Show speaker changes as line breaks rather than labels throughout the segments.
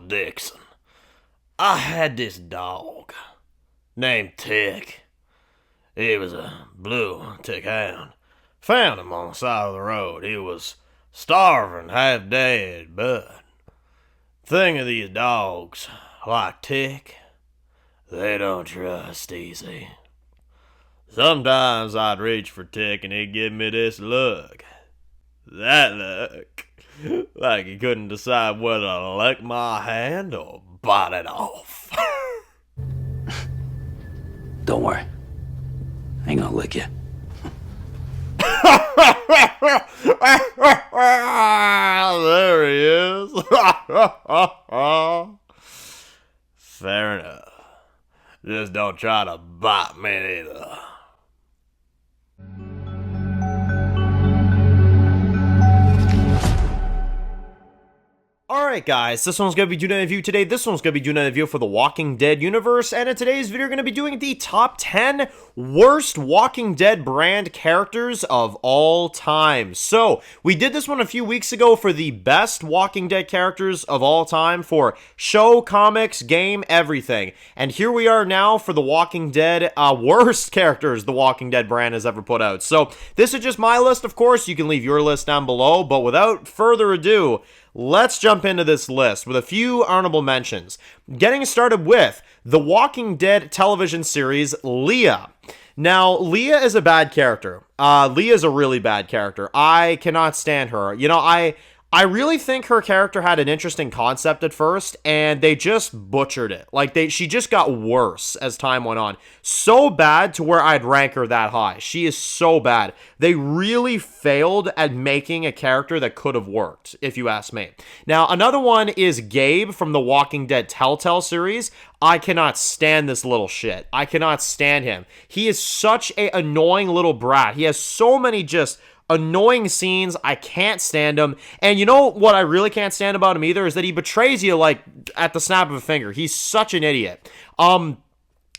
Dixon. I had this dog named Tick. He was a blue tick hound. Found him on the side of the road. He was starving, half dead, but thing of these dogs, like Tick, they don't trust easy. Sometimes I'd reach for Tick and he'd give me this look. That look. Like he couldn't decide whether to lick my hand or bite it off.
Don't worry. I ain't gonna lick you.
There he is. Fair enough. Just don't try to bite me either. Alright guys, this one's going to be doing a review today. This one's going to be doing a review for the Walking Dead universe, and in today's video we're going to be doing the top 10 worst Walking Dead brand characters of all time. So, we did this one a few weeks ago for the best Walking Dead characters of all time for show, comics, game, everything. And here we are now for the Walking Dead worst characters the Walking Dead brand has ever put out. So, this is just my list, of course. You can leave your list down below, but without further ado, let's jump into this list with a few honorable mentions. Getting started with the Walking Dead television series, Leah. Now, Leah is a bad character. Leah is a really bad character. I cannot stand her. You know, I really think her character had an interesting concept at first, and they just butchered it. Like, she just got worse as time went on. So bad to where I'd rank her that high. She is so bad. They really failed at making a character that could have worked, if you ask me. Now, another one is Gabe from the Walking Dead Telltale series. I cannot stand this little shit. I cannot stand him. He is such an annoying little brat. He has so many just annoying scenes. I can't stand him. And you know what I really can't stand about him either is that he betrays you like at the snap of a finger. He's such an idiot.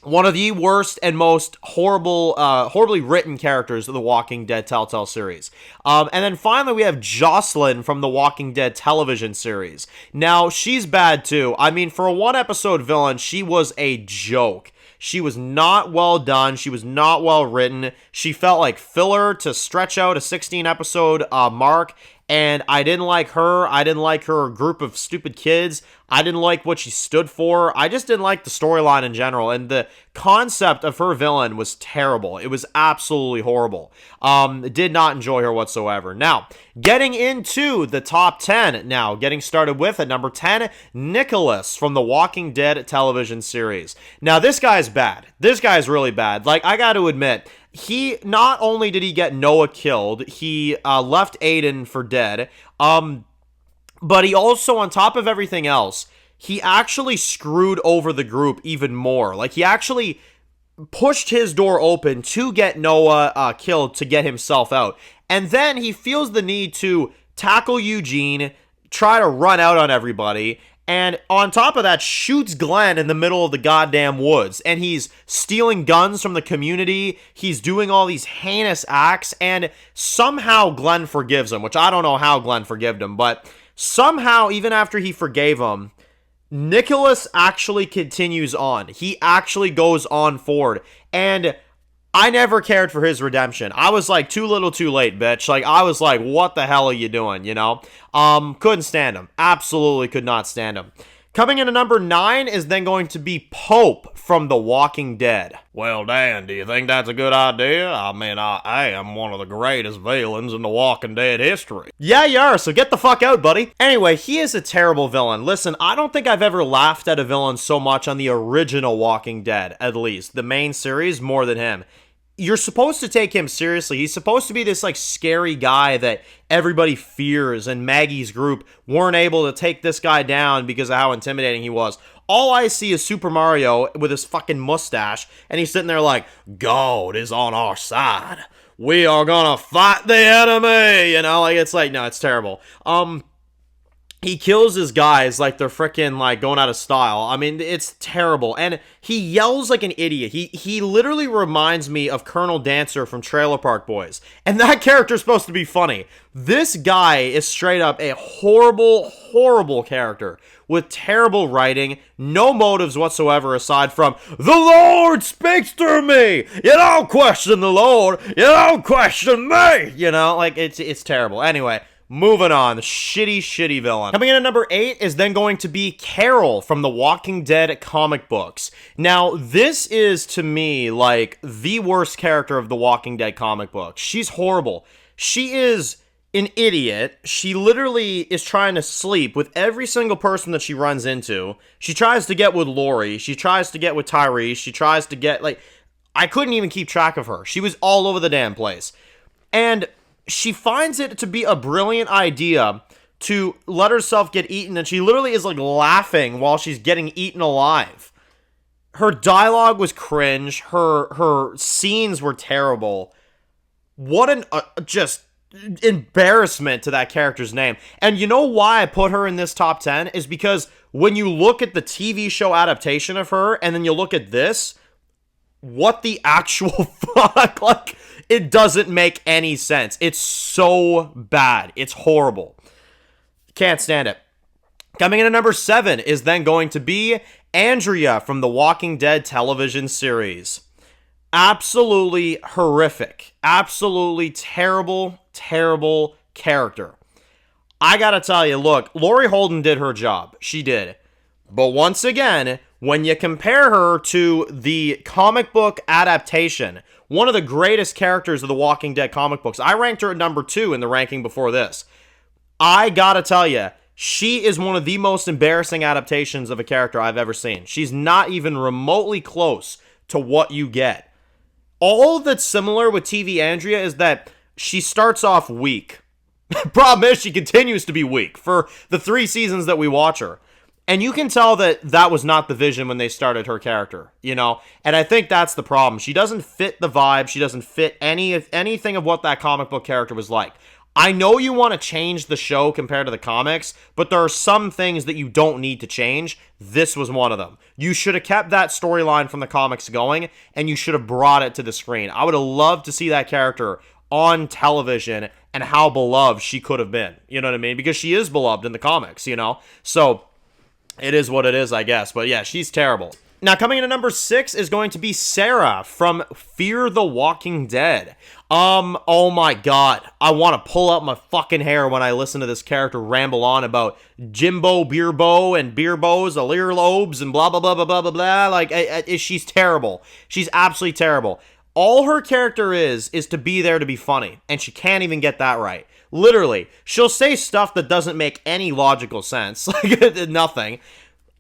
One of the worst and most horribly written characters of the Walking Dead Telltale series. And then finally we have Jocelyn from the Walking Dead television series. Now, she's bad too. I mean, for a one-episode villain, she was a joke. She was not well done. She was not well written. She felt like filler to stretch out a 16-episode mark, and I didn't like her. I didn't like her group of stupid kids. I didn't like what she stood for. I just didn't like the storyline in general, and the concept of her villain was terrible. It was absolutely horrible. Did not enjoy her whatsoever. Now, getting into the top 10 now. Getting started with, at number 10, Nicholas from the Walking Dead television series. Now, this guy's bad. This guy's really bad. Like, I got to admit, he, not only did he get Noah killed, he left Aiden for dead, but he also, on top of everything else, he actually screwed over the group even more. Like, he actually pushed his door open to get Noah killed to get himself out. And then he feels the need to tackle Eugene, try to run out on everybody, and on top of that, shoots Glenn in the middle of the goddamn woods. And he's stealing guns from the community. He's doing all these heinous acts. And somehow Glenn forgives him, which I don't know how Glenn forgave him. But somehow, even after he forgave him, Nicholas actually continues on. He actually goes on forward. And I never cared for his redemption. I was like, too little too late, bitch. Like, I was like, what the hell are you doing, you know? Couldn't stand him. Absolutely could not stand him. Coming in at number 9 is then going to be Pope from The Walking Dead. Well, Dan, do you think that's a good idea? I mean, I am one of the greatest villains in The Walking Dead history. Yeah, you are, so get the fuck out, buddy. Anyway, he is a terrible villain. Listen, I don't think I've ever laughed at a villain so much on the original Walking Dead, at least. The main series, more than him. You're supposed to take him seriously. He's supposed to be this, like, scary guy that everybody fears, and Maggie's group weren't able to take this guy down because of how intimidating he was. All I see is Super Mario with his fucking mustache, and he's sitting there like, God is on our side. We are gonna fight the enemy, you know? Like, it's like, no, it's terrible. he kills his guys like they're freaking like going out of style. I mean, it's terrible. And he yells like an idiot. He literally reminds me of Colonel Dancer from Trailer Park Boys. And that character's supposed to be funny. This guy is straight up a horrible, horrible character with terrible writing, no motives whatsoever aside from, the Lord speaks to me! You don't question the Lord! You don't question me! You know, like, it's terrible. Anyway, moving on. Shitty, shitty villain. Coming in at number 8 is then going to be Carol from the Walking Dead comic books. Now, this is, to me, like, the worst character of the Walking Dead comic books. She's horrible. She is an idiot. She literally is trying to sleep with every single person that she runs into. She tries to get with Lori. She tries to get with Tyrese. She tries to get, like, I couldn't even keep track of her. She was all over the damn place. And she finds it to be a brilliant idea to let herself get eaten, and she literally is like laughing while she's getting eaten alive. Her dialogue was cringe. Her scenes were terrible. What an just embarrassment to that character's name. And you know why I put her in this top 10 is because when you look at the TV show adaptation of her and then you look at this, what the actual fuck? Like, it doesn't make any sense. It's so bad. It's horrible. Can't stand it. Coming in at number 7 is then going to be Andrea from the Walking Dead television series. Absolutely horrific. Absolutely terrible, terrible character. I gotta tell you, look, Lori Holden did her job. She did. But once again, when you compare her to the comic book adaptation, one of the greatest characters of the Walking Dead comic books, I ranked her at number 2 in the ranking before this. I gotta tell you, she is one of the most embarrassing adaptations of a character I've ever seen. She's not even remotely close to what you get. All that's similar with TV Andrea is that she starts off weak. Problem is, she continues to be weak for the 3 seasons that we watch her. And you can tell that that was not the vision when they started her character, you know? And I think that's the problem. She doesn't fit the vibe. She doesn't fit anything of what that comic book character was like. I know you want to change the show compared to the comics, but there are some things that you don't need to change. This was one of them. You should have kept that storyline from the comics going, and you should have brought it to the screen. I would have loved to see that character on television and how beloved she could have been. You know what I mean? Because she is beloved in the comics, you know? So it is what it is, I guess. But yeah, she's terrible. Now, coming in at number 6 is going to be Sarah from Fear the Walking Dead. Oh my god. I want to pull out my fucking hair when I listen to this character ramble on about Jimbo Beerbo and Beerbo's earlobes and blah, blah, blah, blah, blah, blah, blah. Like, she's terrible. She's absolutely terrible. All her character is to be there to be funny, and she can't even get that right. Literally, she'll say stuff that doesn't make any logical sense. Like, nothing.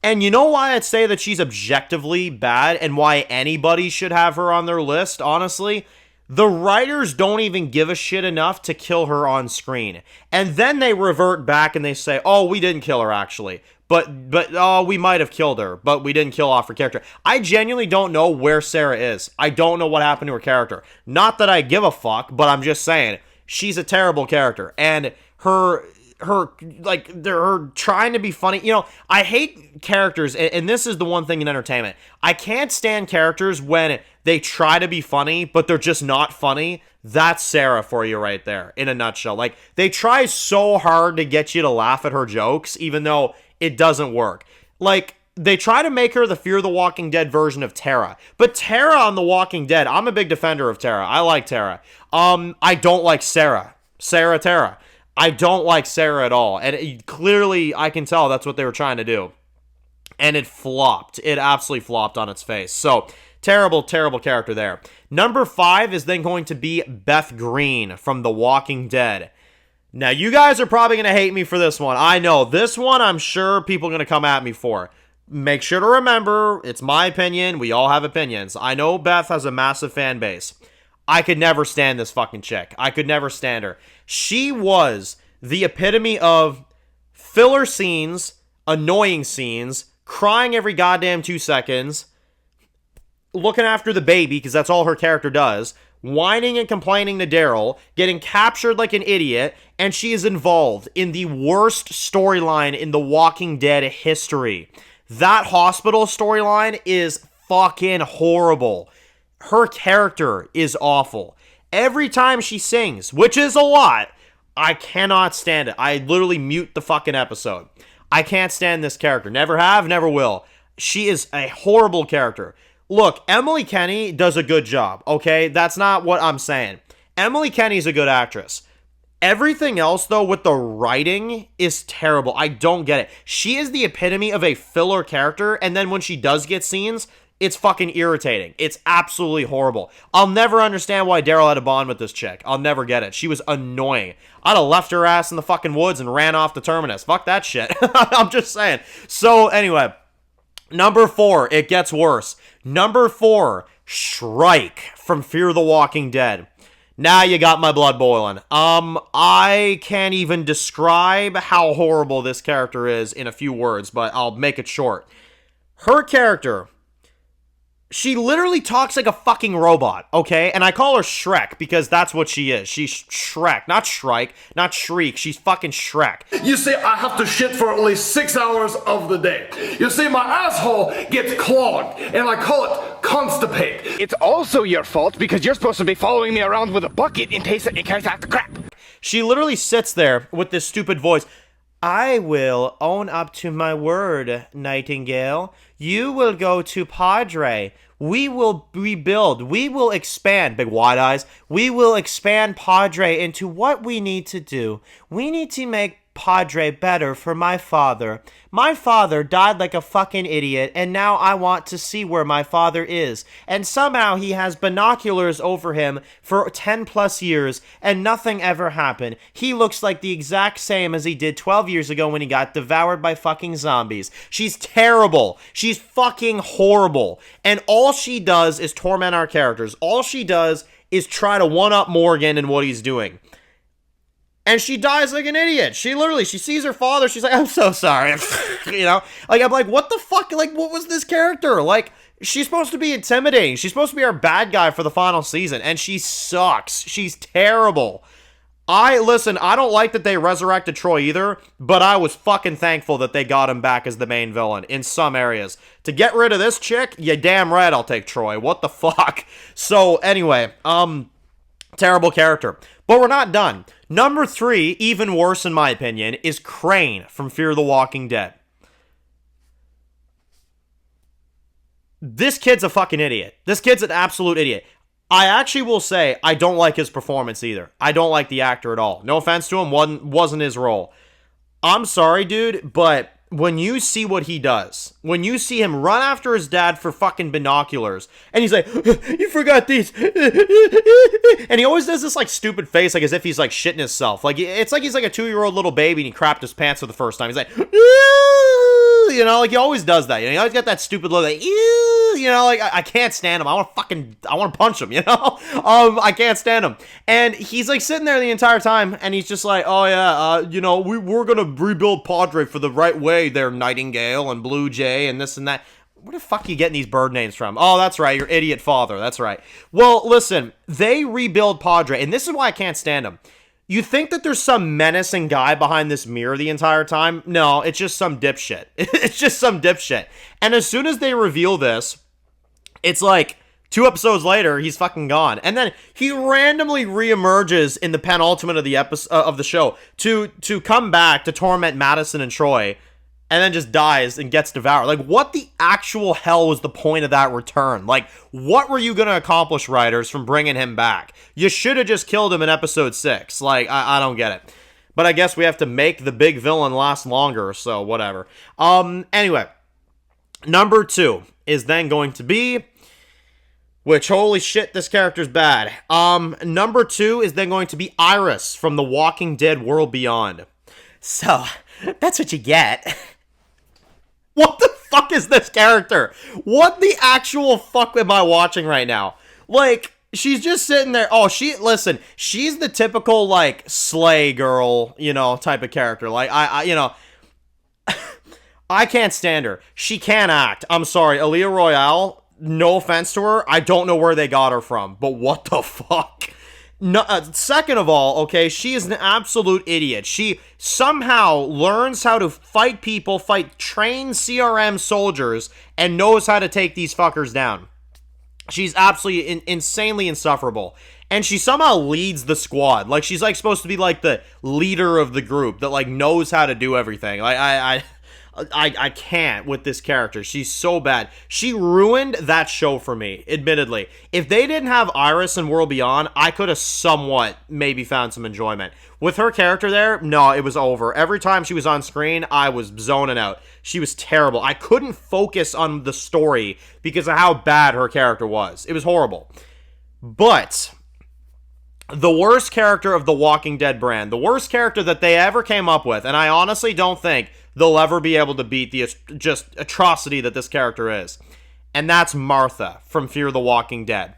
And you know why I'd say that she's objectively bad and why anybody should have her on their list, honestly? The writers don't even give a shit enough to kill her on screen. And then they revert back and they say, oh, we didn't kill her, actually. But oh, we might have killed her, but we didn't kill off her character. I genuinely don't know where Sarah is. I don't know what happened to her character. Not that I give a fuck, but I'm just saying, she's a terrible character. And her trying to be funny. You know, I hate characters, and this is the one thing in entertainment. I can't stand characters when they try to be funny, but they're just not funny. That's Sarah for you right there, in a nutshell. Like, they try so hard to get you to laugh at her jokes, even though it doesn't work. Like, they try to make her the Fear the Walking Dead version of Tara. But Tara on The Walking Dead, I'm a big defender of Tara. I like Tara. I don't like Sarah. Tara. I don't like Sarah at all. And clearly, I can tell that's what they were trying to do. And it flopped. It absolutely flopped on its face. So, terrible, terrible character there. Number 5 is then going to be Beth Green from The Walking Dead. Now, you guys are probably going to hate me for this one. I know. This one, I'm sure people are going to come at me for. Make sure to remember, it's my opinion. We all have opinions. I know Beth has a massive fan base. I could never stand this fucking chick. I could never stand her. She was the epitome of filler scenes, annoying scenes, crying every goddamn 2 seconds, looking after the baby, because that's all her character does, whining and complaining to Daryl, getting captured like an idiot, and she is involved in the worst storyline in The Walking Dead history. That hospital storyline is fucking horrible. Her character is awful. Every time she sings, which is a lot, I cannot stand it. I literally mute the fucking episode. I can't stand this character. Never have, never will. She is a horrible character. Look, Emily Kenny does a good job, okay? That's not what I'm saying. Emily Kenny's a good actress. Everything else, though, with the writing is terrible. I don't get it. She is the epitome of a filler character, and then when she does get scenes, it's fucking irritating. It's absolutely horrible. I'll never understand why Daryl had a bond with this chick. I'll never get it. She was annoying. I'd have left her ass in the fucking woods and ran off the terminus. Fuck that shit. I'm just saying. So, anyway, number 4, it gets worse. Number 4, Shrike from Fear the Walking Dead. Now you got my blood boiling. I can't even describe how horrible this character is in a few words, but I'll make it short. Her character, she literally talks like a fucking robot, okay? And I call her Shrek because that's what she is. She's Shrek, not Shrike, not Shriek. She's fucking Shrek.
You see, I have to shit for at least 6 hours of the day. You see, my asshole gets clogged, and I call it constipate.
It's also your fault because you're supposed to be following me around with a bucket in case I have to crap.
She literally sits there with this stupid voice. I will own up to my word, Nightingale. You will go to Padre. We will rebuild. We will expand. Big wide eyes. We will expand Padre into what we need to do. We need to make Padre better for my father. My father died like a fucking idiot, and now I want to see where my father is. And somehow he has binoculars over him for 10 plus years, and nothing ever happened. He looks like the exact same as he did 12 years ago when he got devoured by fucking zombies. She's terrible. She's fucking horrible. And all she does is torment our characters. All she does is try to one-up Morgan in what he's doing. And she dies like an idiot. She sees her father. She's like, I'm so sorry. You know? Like, I'm like, what the fuck? Like, what was this character? Like, she's supposed to be intimidating. She's supposed to be our bad guy for the final season. And she sucks. She's terrible. I don't like that they resurrected Troy either, but I was fucking thankful that they got him back as the main villain in some areas. To get rid of this chick, you damn right I'll take Troy. What the fuck? So, anyway, terrible character. But we're not done. Number 3, even worse in my opinion, is Crane from Fear the Walking Dead. This kid's a fucking idiot. This kid's an absolute idiot. I actually will say I don't like his performance either. I don't like the actor at all. No offense to him, wasn't his role. I'm sorry, dude, but when you see what he does, when you see him run after his dad for fucking binoculars, and he's like, you forgot these, and he always does this like stupid face, like as if he's like shitting himself. Like, it's like he's like a 2-year-old little baby and he crapped his pants for the first time. He's like, you know, like he always does that. You know, he always got that stupid look, like, you know, like I can't stand him. I want to punch him, you know? I can't stand him. And he's like sitting there the entire time and he's just like, oh yeah, you know, we're gonna rebuild Padre for the right way there, Nightingale and Blue Jay and this and that. Where the fuck are you getting these bird names from? Oh, that's right, your idiot father. That's right. Well, listen, they rebuild Padre, and this is why I can't stand him. You think that there's some menacing guy behind this mirror the entire time? No, it's just some dipshit. It's just some dipshit. And as soon as they reveal this, it's like 2 episodes later, he's fucking gone. And then he randomly reemerges in the penultimate of the episode of the show to come back to torment Madison and Troy, and then just dies and gets devoured. Like, what the actual hell was the point of that return? Like, what were you going to accomplish, writers, from bringing him back? You should have just killed him in episode 6. Like, I don't get it. But I guess we have to make the big villain last longer, so whatever. Anyway, number 2 is then going to be, which, holy shit, this character's bad. Number 2 is then going to be Iris from The Walking Dead World Beyond. So, that's what you get. What the fuck is this character? What the actual fuck am I watching right now? Like, she's just sitting there. Oh, she's the typical, like, slay girl, you know, type of character. Like, you know, I can't stand her. She can't act. I'm sorry. Aaliyah Royale, no offense to her, I don't know where they got her from, but what the fuck? No, second of all, okay, she is an absolute idiot. She somehow learns how to fight people, fight trained CRM soldiers, and knows how to take these fuckers down. She's absolutely insanely insufferable. And she somehow leads the squad. Like, she's, like, supposed to be, like, the leader of the group that, like, knows how to do everything. Like, I can't with this character. She's so bad. She ruined that show for me, admittedly. If they didn't have Iris in World Beyond, I could have somewhat maybe found some enjoyment. With her character there, no, it was over. Every time she was on screen, I was zoning out. She was terrible. I couldn't focus on the story because of how bad her character was. It was horrible. But the worst character of the Walking Dead brand, the worst character that they ever came up with, and I honestly don't think they'll ever be able to beat the just atrocity that this character is. And that's Martha from Fear the Walking Dead.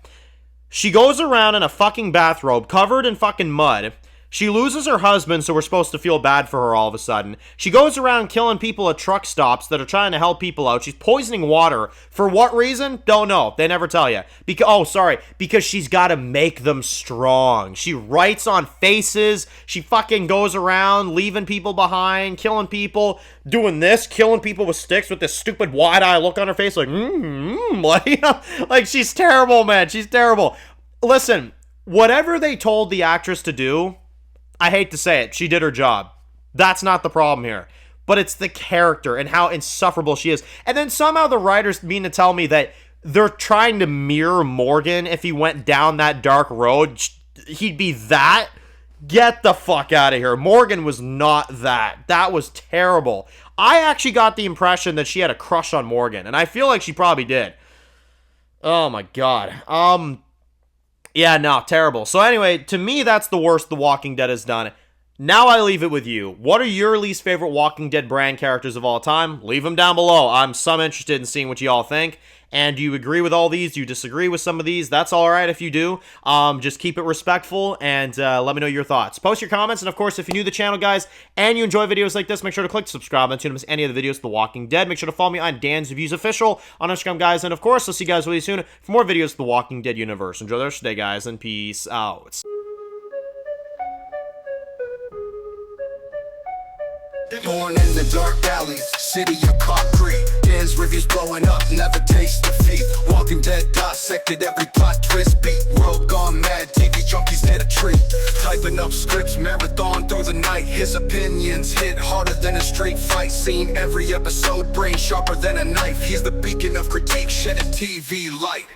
She goes around in a fucking bathrobe, covered in fucking mud. She loses her husband, so we're supposed to feel bad for her all of a sudden. She goes around killing people at truck stops that are trying to help people out. She's poisoning water. For what reason? Don't know. They never tell you. Because she's got to make them strong. She writes on faces. She fucking goes around leaving people behind, killing people, doing this, killing people with sticks with this stupid wide-eye look on her face like, like, she's terrible, man. She's terrible. Listen, whatever they told the actress to do, I hate to say it, she did her job. That's not the problem here. But it's the character and how insufferable she is. And then somehow the writers mean to tell me that they're trying to mirror Morgan. If he went down that dark road, he'd be that. Get the fuck out of here. Morgan was not that. That was terrible. I actually got the impression that she had a crush on Morgan. And I feel like she probably did. Oh my god. Yeah, no, terrible. So anyway, to me, that's the worst The Walking Dead has done. Now I leave it with you. What are your least favorite Walking Dead brand characters of all time? Leave them down below. I'm some interested in seeing what you all think. And do you agree with all these? Do you disagree with some of these? That's all right if you do. Just keep it respectful and let me know your thoughts. Post your comments. And of course, if you're new to the channel, guys, and you enjoy videos like this, make sure to click subscribe and don't miss any of the videos of The Walking Dead. Make sure to follow me on Dan's Reviews Official on Instagram, guys. And of course, I'll see you guys really soon for more videos of The Walking Dead universe. Enjoy the rest of the day, guys, and peace out.
Born in the dark alleys, city of concrete. Dan's reviews blowing up, never taste defeat. Walking Dead dissected every plot twist beat. World gone mad, TV junkies hit a treat. Typing up scripts, marathon through the night. His opinions hit harder than a straight fight scene. Every episode, brain sharper than a knife. He's the beacon of critique, shedding TV light.